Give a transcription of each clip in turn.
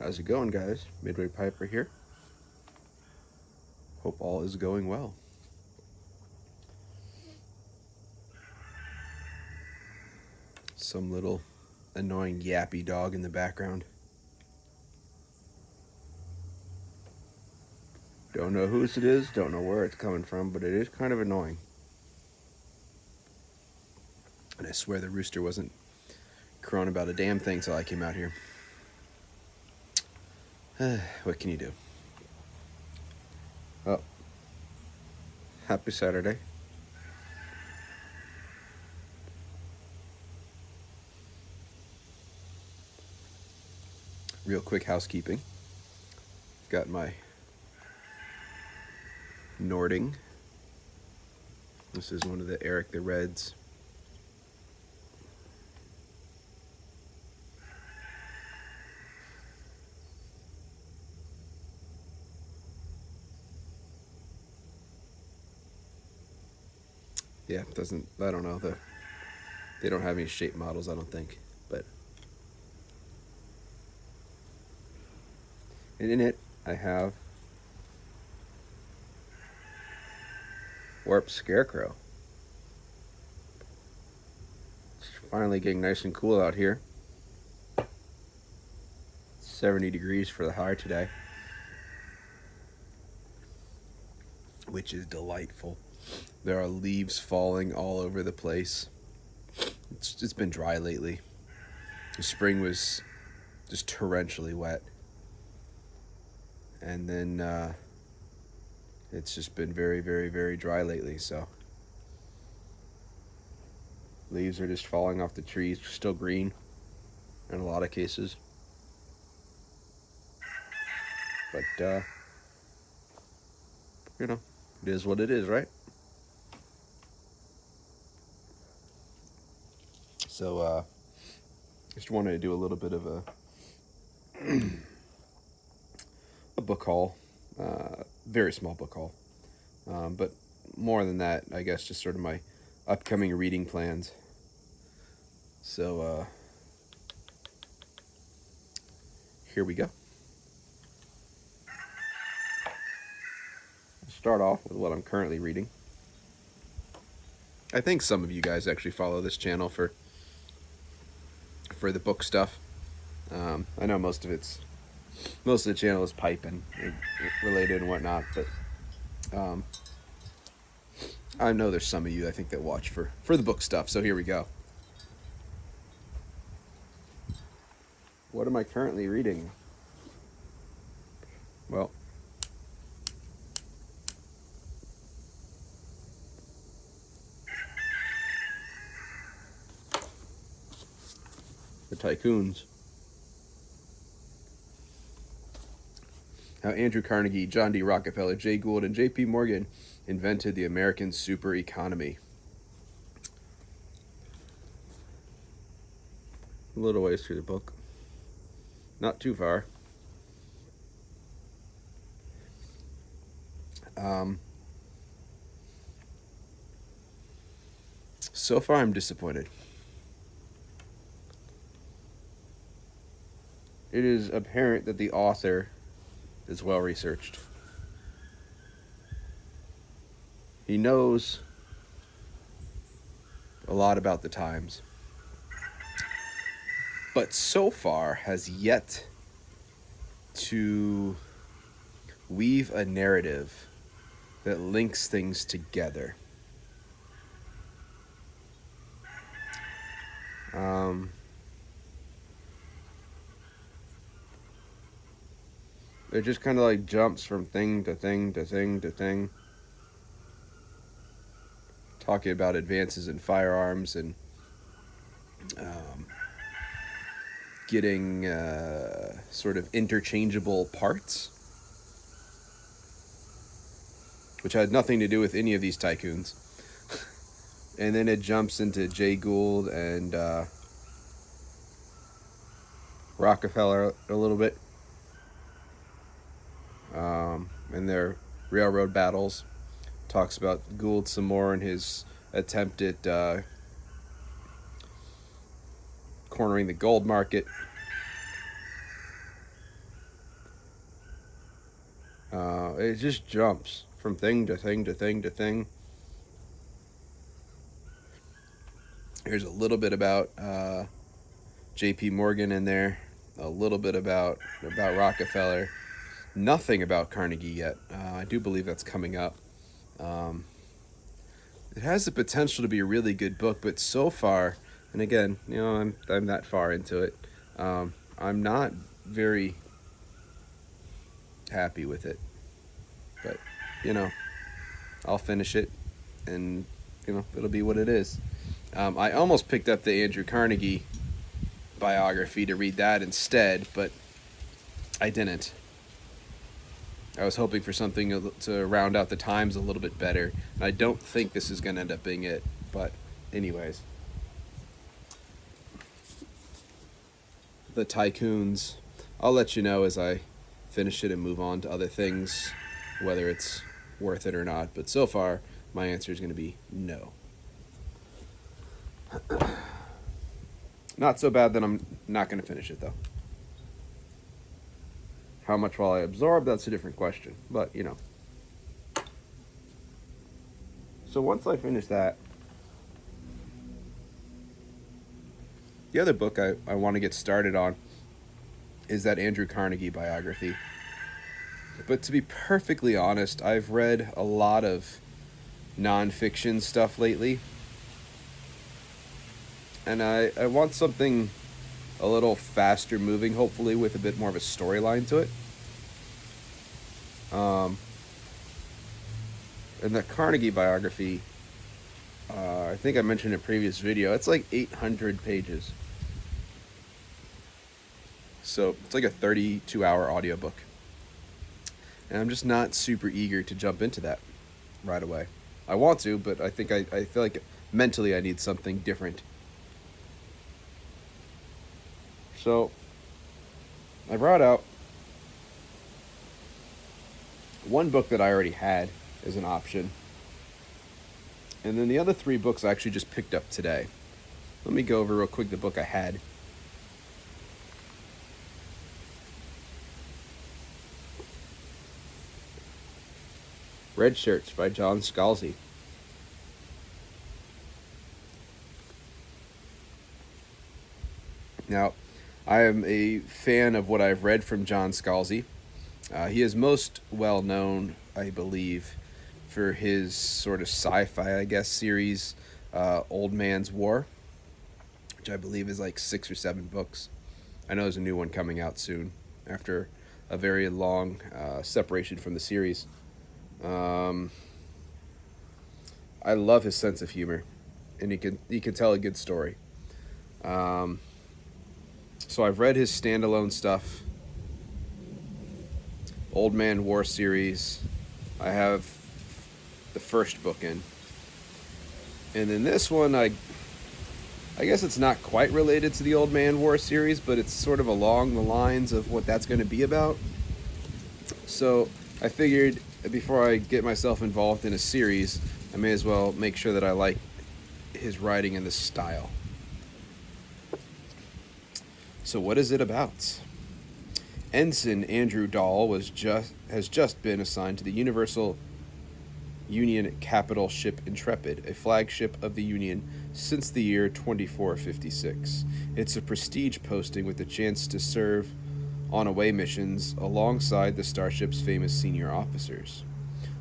How's it going, guys? Midway Piper here. Hope all is going well. Some little annoying yappy dog in the background. Don't know whose it is, don't know where it's coming from, but it is kind of annoying. And I swear the rooster wasn't crowing about a damn thing till I came out here. What can you do? Oh, happy Saturday. Real quick housekeeping. Got my Nording. This is one of the Eric the Reds. Yeah, I don't know, they don't have any shape models, I don't think, but and in it I have Warp Scarecrow. It's finally getting nice and cool out here. 70 degrees for the high today, which is delightful. There are leaves falling all over the place. It's been dry lately. The spring was just torrentially wet, and then it's just been very, very, very dry lately. So leaves are just falling off the trees, still green in a lot of cases. But it is what it is, right? So just wanted to do a little bit of a book haul, very small book haul, but more than that, I guess just sort of my upcoming reading plans. So here we go. I'll start off with what I'm currently reading. I think some of you guys actually follow this channel for the book stuff. I know most of the channel is pipe and related and whatnot, but I know there's some of you I think that watch for the book stuff. So here we go. What am I currently reading? Well, The Tycoons. How Andrew Carnegie, John D. Rockefeller, Jay Gould, and J.P. Morgan invented the American super economy. A little ways through the book. Not too far. So far, I'm disappointed. It is apparent that the author is well researched. He knows a lot about the times, but so far has yet to weave a narrative that links things together. It just kind of like jumps from thing to thing to thing to thing, talking about advances in firearms and getting sort of interchangeable parts, which had nothing to do with any of these tycoons. And then it jumps into Jay Gould and Rockefeller a little bit, and their railroad battles. Talks about Gould some more in his attempt at cornering the gold market. It just jumps from thing to thing to thing to thing. There's a little bit about J.P. Morgan in there, a little bit about Rockefeller. Nothing about Carnegie yet. I do believe that's coming up. It has the potential to be a really good book, but so far, and again, I'm that far into it. I'm not very happy with it, but I'll finish it, and it'll be what it is. I almost picked up the Andrew Carnegie biography to read that instead, but I didn't. I was hoping for something to round out the times a little bit better, and I don't think this is going to end up being it, but anyways. The Tycoons, I'll let you know as I finish it and move on to other things, whether it's worth it or not, but so far, my answer is going to be no. Not so bad that I'm not going to finish it, though. How much will I absorb? That's a different question. But, So once I finish that, the other book I want to get started on is that Andrew Carnegie biography. But to be perfectly honest, I've read a lot of nonfiction stuff lately. And I want something a little faster moving, hopefully with a bit more of a storyline to it. And the Carnegie biography, I think I mentioned in a previous video, it's like 800 pages. So it's like a 32-hour audiobook. And I'm just not super eager to jump into that right away. I want to, but I think I feel like mentally I need something different. So I brought out one book that I already had as an option. And then the other 3 books I actually just picked up today. Let me go over real quick the book I had. Red Shirts by John Scalzi. Now, I am a fan of what I've read from John Scalzi. He is most well known, I believe, for his sort of sci-fi, I guess, series, Old Man's War, which I believe is like 6 or 7 books. I know there's a new one coming out soon after a very long separation from the series. I love his sense of humor, and he can tell a good story. So I've read his standalone stuff, Old Man War series. I have the first book in. And then this one, I guess it's not quite related to the Old Man War series, but it's sort of along the lines of what that's going to be about. So I figured before I get myself involved in a series, I may as well make sure that I like his writing and the style. So what is it about? Ensign Andrew Dahl has just been assigned to the Universal Union capital ship Intrepid, a flagship of the Union since the year 2456. It's a prestige posting with the chance to serve on away missions alongside the starship's famous senior officers.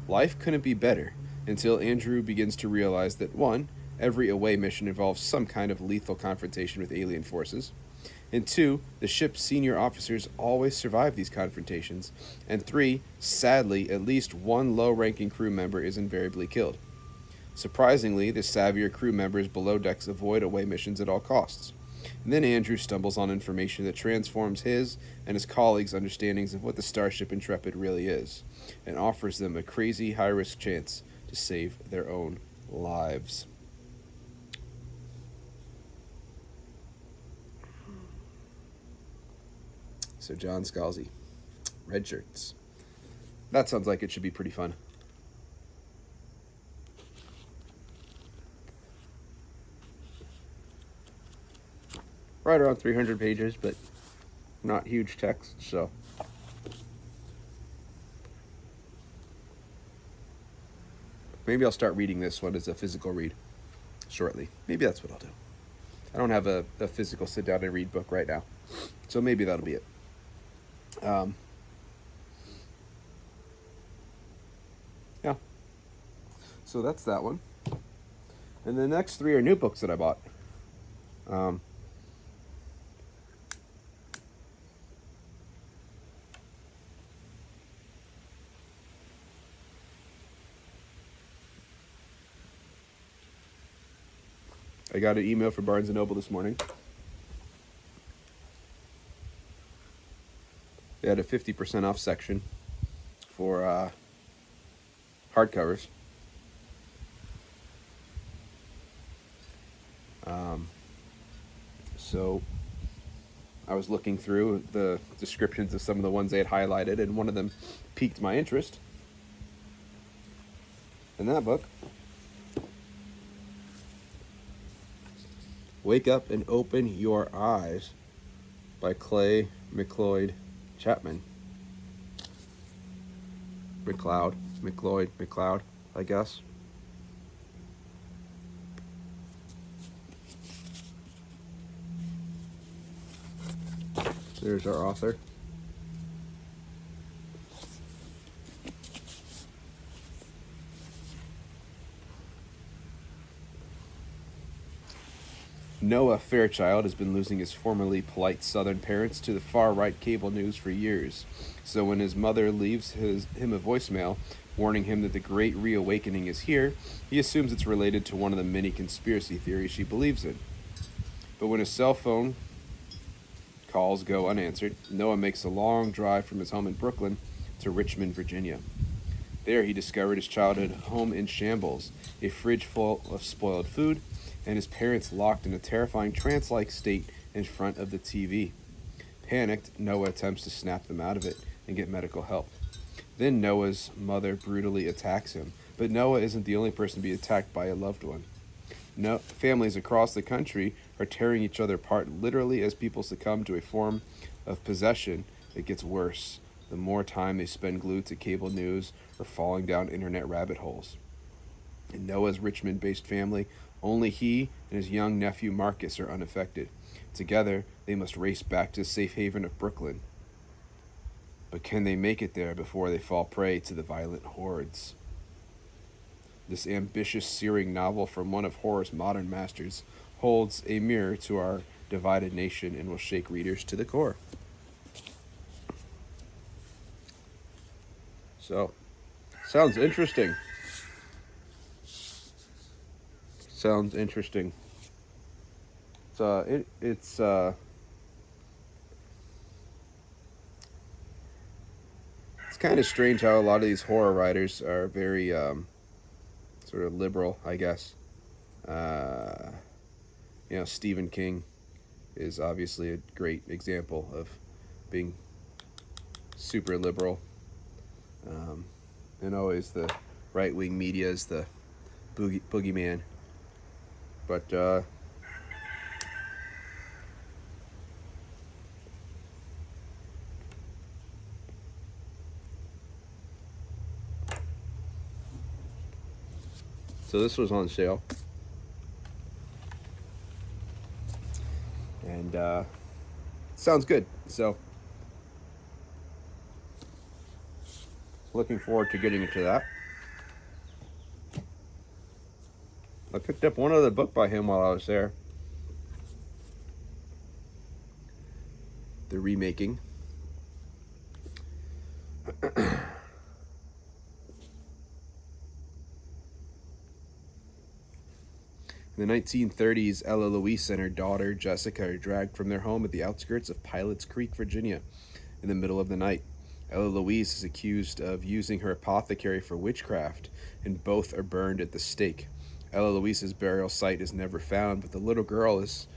Life couldn't be better until Andrew begins to realize that 1. Every away mission involves some kind of lethal confrontation with alien forces, and 2. The ship's senior officers always survive these confrontations, and 3. Sadly, at least one low-ranking crew member is invariably killed. Surprisingly, the savvier crew members below decks avoid away missions at all costs. And then Andrew stumbles on information that transforms his and his colleagues' understandings of what the Starship Intrepid really is, and offers them a crazy, high-risk chance to save their own lives. So John Scalzi, Red Shirts. That sounds like it should be pretty fun. Right around 300 pages, but not huge text, so. Maybe I'll start reading this one as a physical read shortly. Maybe that's what I'll do. I don't have a physical sit down and read book right now, so maybe that'll be it. Yeah. So that's that one. And the next three are new books that I bought. I got an email from Barnes & Noble this morning. They had a 50% off section for hardcovers. So I was looking through the descriptions of some of the ones they had highlighted, and one of them piqued my interest. And that book, Wake Up and Open Your Eyes by Clay McLeod Chapman. McLeod, I guess. There's our author. Noah Fairchild has been losing his formerly polite Southern parents to the far-right cable news for years. So when his mother leaves him a voicemail warning him that the Great Reawakening is here, he assumes it's related to one of the many conspiracy theories she believes in. But when his cell phone calls go unanswered, Noah makes a long drive from his home in Brooklyn to Richmond, Virginia. There he discovered his childhood home in shambles, a fridge full of spoiled food, and his parents locked in a terrifying trance-like state in front of the TV. Panicked, Noah attempts to snap them out of it and get medical help. Then Noah's mother brutally attacks him, but Noah isn't the only person to be attacked by a loved one. Families across the country are tearing each other apart literally as people succumb to a form of possession that gets worse the more time they spend glued to cable news or falling down internet rabbit holes. In Noah's Richmond-based family, only he and his young nephew Marcus are unaffected. Together, they must race back to the safe haven of Brooklyn. But can they make it there before they fall prey to the violent hordes? This ambitious, searing novel from one of horror's modern masters holds a mirror to our divided nation and will shake readers to the core. So, sounds interesting. It's kind of strange how a lot of these horror writers are very sort of liberal, I guess. Stephen King is obviously a great example of being super liberal. And always the right-wing media is the boogeyman. But so this was on sale. And sounds good. So looking forward to getting into that. I picked up one other book by him while I was there. The Remaking. In the 1930s, Ella Louise and her daughter, Jessica, are dragged from their home at the outskirts of Pilots Creek, Virginia, in the middle of the night. Ella Louise is accused of using her apothecary for witchcraft, and both are burned at the stake. Ella Louise's burial site is never found, but the little girl is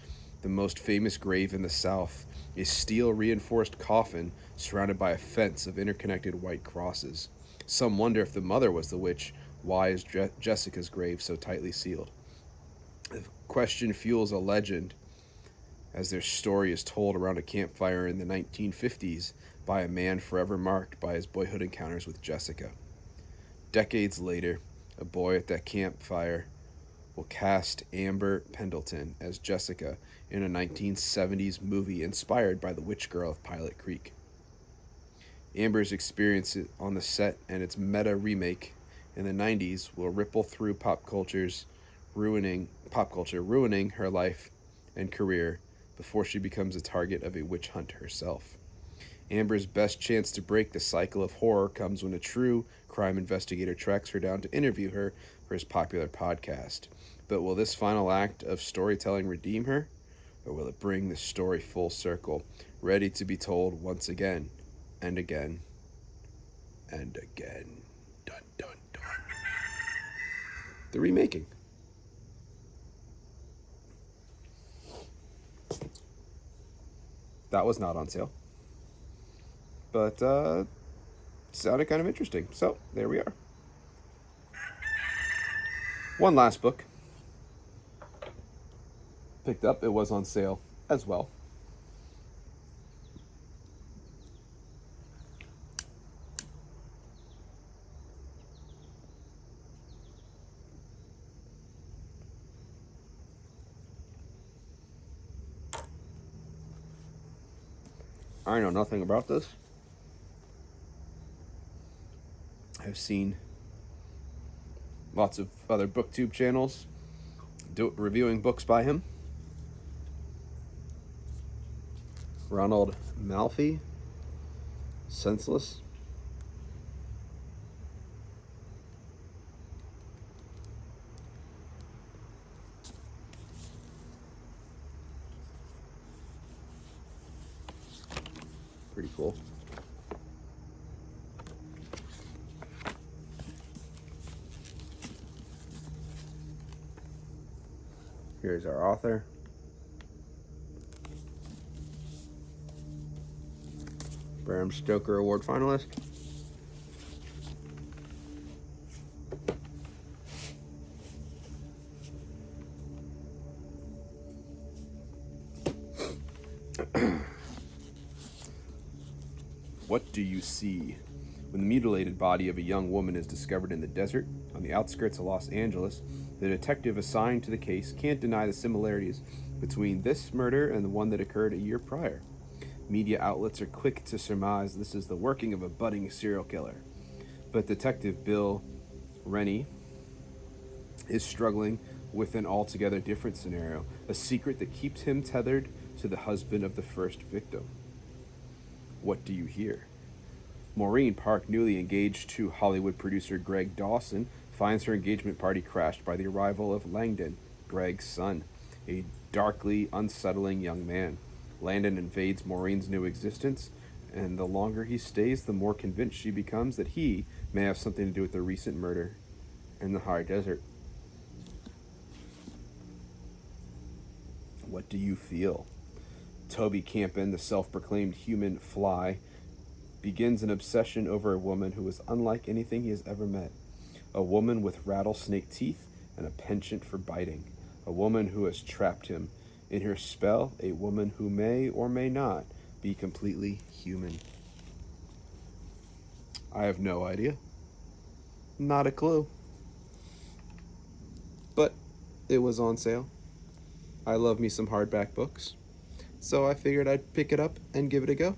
the most famous grave in the South, a steel-reinforced coffin surrounded by a fence of interconnected white crosses. Some wonder if the mother was the witch. Why is Jessica's grave so tightly sealed? The question fuels a legend as their story is told around a campfire in the 1950s by a man forever marked by his boyhood encounters with Jessica. Decades later, A boy at that campfire will cast Amber Pendleton as Jessica in a 1970s movie inspired by the witch girl of Pilot Creek. Amber's experience on the set and its meta remake in the 90s will ripple through pop culture, ruining her life and career before she becomes a target of a witch hunt herself. Amber's best chance to break the cycle of horror comes when a true crime investigator tracks her down to interview her for his popular podcast. But will this final act of storytelling redeem her? Or will it bring the story full circle, ready to be told once again and again and again? Dun dun dun. The remaking. That was not on sale. But sounded kind of interesting. So there we are. One last book. Picked up. It was on sale as well. I know nothing about this. I've seen lots of other booktube channels reviewing books by him. Ronald Malfi, Senseless. Pretty cool. Here's our author. Bram Stoker Award finalist. What do you see? When the mutilated body of a young woman is discovered in the desert on the outskirts of Los Angeles, the detective assigned to the case can't deny the similarities between this murder and the one that occurred a year prior. Media outlets are quick to surmise this is the working of a budding serial killer. But Detective Bill Rennie is struggling with an altogether different scenario, a secret that keeps him tethered to the husband of the first victim. What do you hear? Maureen Park, newly engaged to Hollywood producer Greg Dawson, finds her engagement party crashed by the arrival of Langdon, Greg's son, a darkly unsettling young man. Landon invades Maureen's new existence, and the longer he stays, the more convinced she becomes that he may have something to do with the recent murder in the high desert. What do you feel? Toby Campen, the self-proclaimed human fly, begins an obsession over a woman who is unlike anything he has ever met. A woman with rattlesnake teeth and a penchant for biting. A woman who has trapped him in her spell. A woman who may or may not be completely human. I have no idea. Not a clue. But it was on sale. I love me some hardback books, so I figured I'd pick it up and give it a go.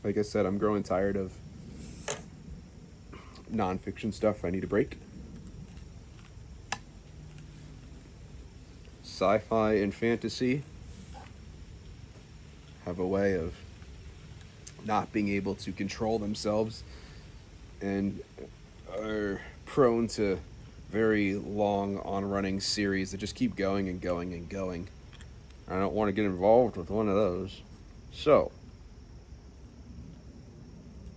Like I said, I'm growing tired of nonfiction stuff. I need a break. Sci-fi and fantasy have a way of not being able to control themselves and are prone to very long on-running series that just keep going and going and going. I don't want to get involved with one of those. So,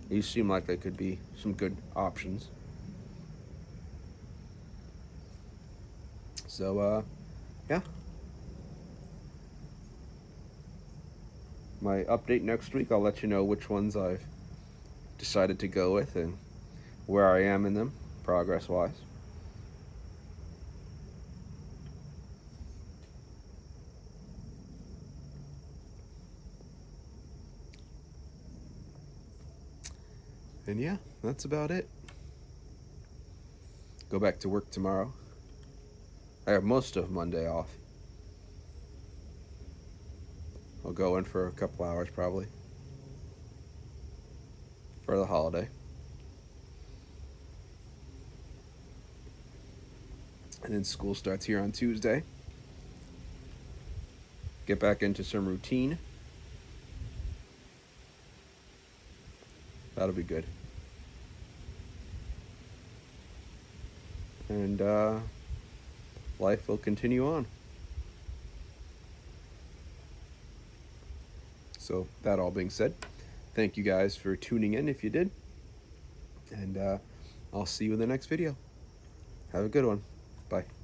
these seem like they could be some good options. So, yeah. my update next week, I'll let you know which ones I've decided to go with and where I am in them, progress-wise. And yeah, that's about it. Go back to work tomorrow. I have most of Monday off. I'll go in for a couple hours probably for the holiday. And then school starts here on Tuesday. Get back into some routine. That'll be good. And life will continue on. So that all being said, thank you guys for tuning in if you did. And I'll see you in the next video. Have a good one. Bye.